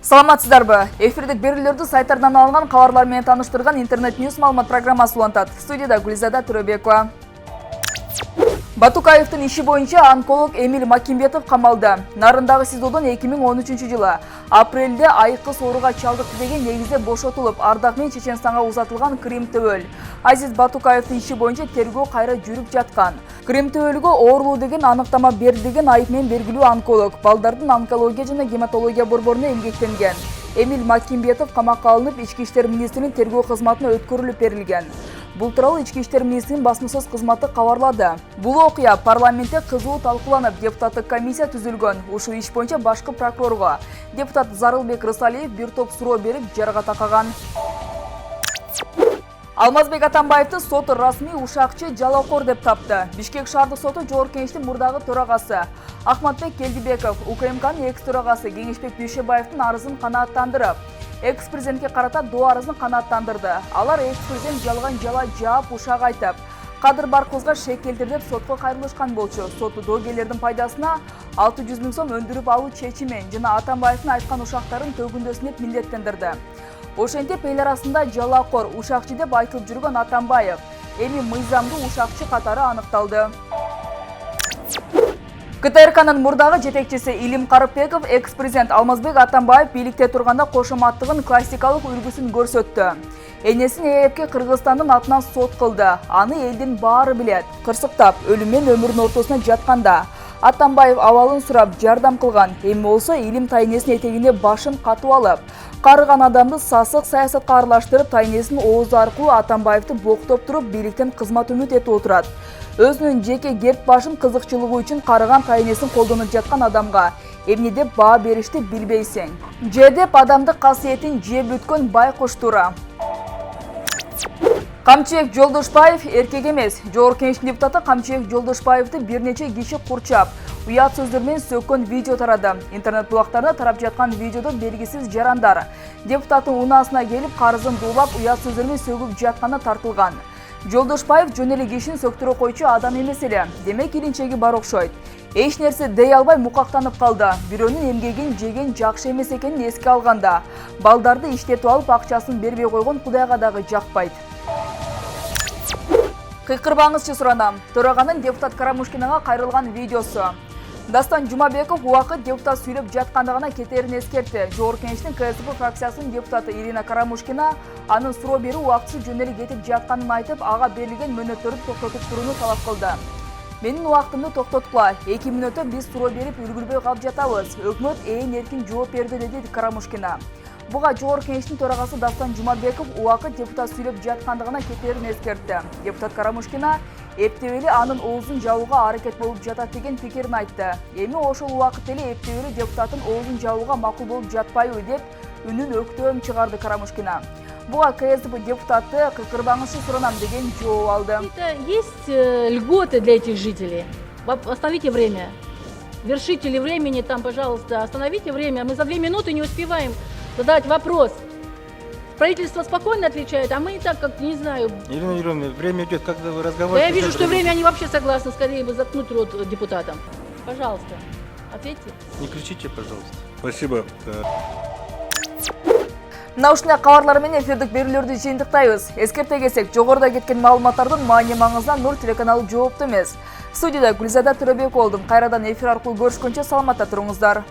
Саламатсыздарбы? Эфирдик берүүлөрдү сайттардан алынган кабарлар менен тааныштырган интернет-ньюс маалымат программасы улантат. Студияда Гүлзада Төрөбекова. Батукаевдин иши боюнча онколог Эмиль Макимбетов камалды. Нарындагы СИЗОдон 2013-жылы апрелде айыккы сооруга чалдыкты деген негизде бошотулуп, ардак менен Чеченстанга узатылган Крим Төбөл. Азиз Батукаевдин иши боюнча тергөө кайра жүрүп жаткан. Крим Төбөлгө оорулуу деген аныктама берилген айып менен белгилүү онколог балдардын онкология жана гематология борборуна эмгектенген. Эмиль Макимбетов камакка алынып, Ички иштер министринин тергөө кызматына өткөрүлүп берилген. Бул тууралуу Ички иштер министринин басма-сөз кызматы кабарлады. Бул окуя парламентте кызуу талкууланып, депутаттык комиссия түзүлгөн. Ушул иш боюнча башкы прокурорго депутат Зарылбек Рысалиев бир топ суроо берип, жарга такаган. Алмазбек Атамбаевди сот расмий ушакчы жалоокор деп тапты. Бишкек шаардык соту Жогорку Кеңештин мурдагы төрагасы Ахматбек Келдибеков, УКМКнын экс-төрагасы Кеңешбек Дүйшөбаевдин арызын канааттандырып, экс-президентке карата доо арызын канааттандырды. Алар экс-президент жалган жала жаап, ушак айтып, кадыр бар кызга шек келтир деп сотко кайрылышкан болчу. Сот доогерлердин пайдасына 600 000 сом өндүрүп алуу чечимен жана Атамбаевдин айткан ушактарын төгүндөсүн деп милдеттендирди. Ошентип эл арасында жалоокор ушакчы деп айтылып жүргөн Атамбаев эми мыйзамдуу ушакчы катары аныкталды. КТРКнын мурдагы жетекчиси Илим Карыпбеков экс-президент Алмазбек Атамбаев бийликте турганда кошоматтыгын классикалык үлгүсүн көрсөттү. Энесин ЭЭПке Кыргызстандын атынан сот кылды. Аны элдин баары билет. Кырсыктап, өлүм менен өмүрдүн ортосуна жатканда Атамбаев абалын сурап жардам кылган. Эми болсо Илим тайнесинин этегине башын катып алып, карыган адамды сасык саясатка аралаштырып, тайнесинин оозу аркылуу Атамбаевди боктоп туруп, бийликтен кызмат үмүт этип отурат. Өзүнүн жеке герб башын кызыкчылыгы үчүн карыган тайнесин колдонуп жаткан адамга эмне деп баа беришти билбейсиң. Же деп адамдык касиетин жеп бүткөн байкуш тура. Камчыбек Жолдошбаев эркек эмес. Жогорку Кеңештин депутаты Камчыбек Жолдошбаевди бир нече киши курчап, уят сөздөр менен сөккөн видео тарады. Интернет булактарында тарап жаткан видеодо белгисиз жарандар депутаттын унаасына келип, карызын дуулап, уят сөздөр менен сөгүп жатканы тартылган. Жолдошбаев жөн эле кишини сөктүрө койчу адам эмес эле. Демек илинчеги бар окшойт. Эч нерсе дей албай мукактанып калды. Бирөөнүн эмгегин жеген жакшы эмес экенин эске алганда, балдарды иштетип алып акчасын бербей койгон Кудайга дагы жакпайт. Кыйкырбаңызчы суранам. Төраганын депутат Карамушкинага кайрылган видеосу. Дастан Жумабеков убакыт депутат сүйлөп жаткандыгына кетерин эскертти. Жогорку Кеңештин КСДП фракциясынын депутаты Ирина Карамушкина анын суроо берүү убактысы жөн эле кетип жатканын айтып, ага берилген мөөнөттөрдү токтотуп турууну талап кылды. Менин убактымды токтоткула. 2 мүнөттө биз суроо берип үлгүрбөй калып жатабыз. Өкмөт эркин жооп берди, деди Карамушкина. Буга Жогорку Кеңештин төрагасы Дастан Жумабеков убакыт депутат сүйлөп жаткандыгына кетерин эскертти. Депутат Карамушкина эптебели анын оозун жабууга аракет болуп жатат деген пикирин айтты. Эми ошол убакыт эле эптебели депутаттын оозун жабууга макул болуп жатпайбы деп үнүн өктөм чыгарды Карамушкина. Буга КСДП депутаты кыйкырбаңызчы суранам деген жооп алды. Есть льготы для этих жителей. Остановите время. Вершители времени там, пожалуйста, остановите время. Мы за 2 минуты не успеваем задать вопрос. Правительство спокойно отвечает, а мы и так, как не знаю. Ирина Юрьевна, время идет, когда вы Да разговариваете. я вижу, что время они вообще согласны, скорее бы заткнуть рот депутатам. Пожалуйста, ответьте. Не кричите, пожалуйста. Спасибо. Мына ушундай кабарлар менен эфирдик берүүлөрдү жыйынтыктайбыз. Эскерте кетсек, жогоруда кеткен маалыматтардын маани маңызына Нур телеканалы жоопту эмес. Студияда Гүлзада Төрөбекова болдум. Кайрадан эфир аркылуу көрүшкөнчө саламатта туруңуздар.